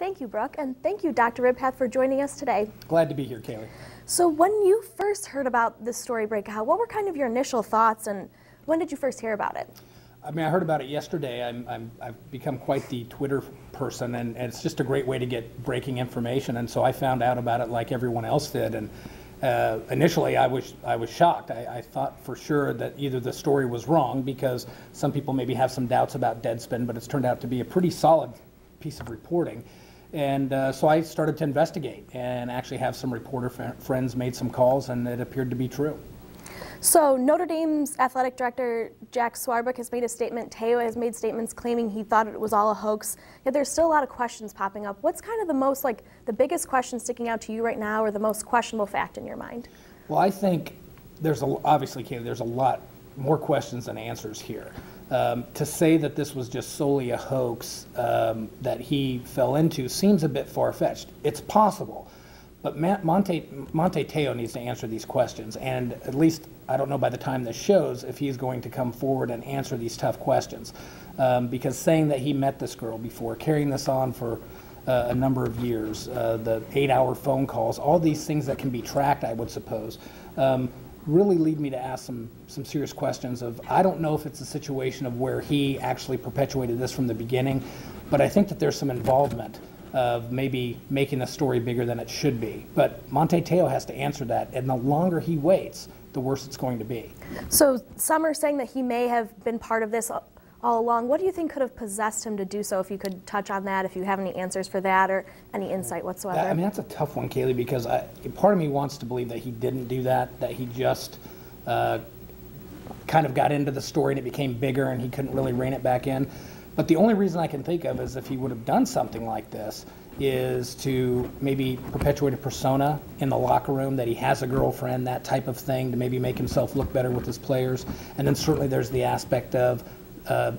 Thank you, Brooke, and thank you, Dr. Ridpath, for joining us today. Glad to be here, Kaylee. So when you first heard about this story breakout, what were kind of your initial thoughts, and when did you first hear about it? I mean, I heard about it yesterday. I've become quite the Twitter person, and it's just a great way to get breaking information. And so I found out about it like everyone else did. And initially, I was shocked. I thought for sure that either the story was wrong, because some people maybe have some doubts about Deadspin, but it's turned out to be a pretty solid piece of reporting. And so I started to investigate and actually have some reporter friends made some calls, and it appeared to be true. So Notre Dame's athletic director, Jack Swarbrick, has made a statement. Teo has made statements claiming he thought it was all a hoax. Yet there's still a lot of questions popping up. What's kind of the biggest question sticking out to you right now, or the most questionable fact in your mind? Well, I think obviously, Kaylee, there's a lot more questions than answers here. To say that this was just solely a hoax that he fell into seems a bit far-fetched. It's possible. But Monte Teo needs to answer these questions, and at least, I don't know by the time this shows if he's going to come forward and answer these tough questions. Because saying that he met this girl before, carrying this on for a number of years, the 8-hour phone calls, all these things that can be tracked, I would suppose, really lead me to ask some serious questions of, I don't know if it's a situation of where he actually perpetuated this from the beginning, but I think that there's some involvement of maybe making the story bigger than it should be. But Monte Teo has to answer that, and the longer he waits, the worse it's going to be. So some are saying that he may have been part of this all along. What do you think could have possessed him to do so, if you could touch on that, if you have any answers for that or any insight whatsoever? I mean, that's a tough one, Kaylee, because part of me wants to believe that he didn't do that he just kind of got into the story and it became bigger and he couldn't really rein it back in. But the only reason I can think of is if he would have done something like this is to maybe perpetuate a persona in the locker room that he has a girlfriend, that type of thing, to maybe make himself look better with his players. And then certainly there's the aspect of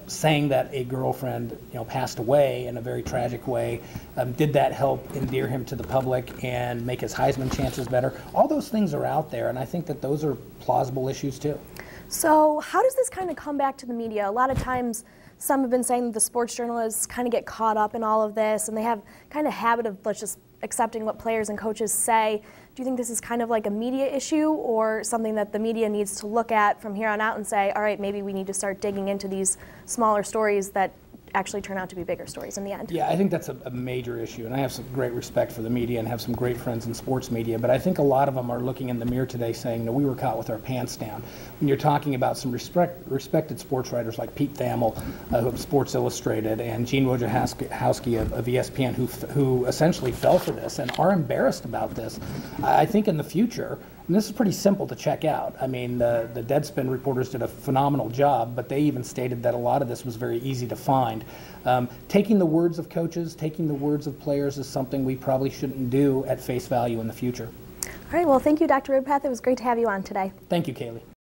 saying that a girlfriend, passed away in a very tragic way. Did that help endear him to the public and make his Heisman chances better? All those things are out there, and I think that those are plausible issues too. So how does this kind of come back to the media? A lot of times some have been saying that the sports journalists kind of get caught up in all of this, and they have kind of habit of just accepting what players and coaches say. Do you think this is kind of like a media issue, or something that the media needs to look at from here on out and say, all right, maybe we need to start digging into these smaller stories that actually turn out to be bigger stories in the end? Yeah, I think that's a major issue, and I have some great respect for the media and have some great friends in sports media, but I think a lot of them are looking in the mirror today saying, no, we were caught with our pants down. When you're talking about some respected sports writers like Pete Thamel of Sports Illustrated, and Gene Wojciechowski of ESPN, who essentially fell for this and are embarrassed about this, I think in the future, and this is pretty simple to check out. I mean, the Deadspin reporters did a phenomenal job, but they even stated that a lot of this was very easy to find. Taking the words of coaches, taking the words of players is something we probably shouldn't do at face value in the future. All right, well, thank you, Dr. Ridpath. It was great to have you on today. Thank you, Kaylee.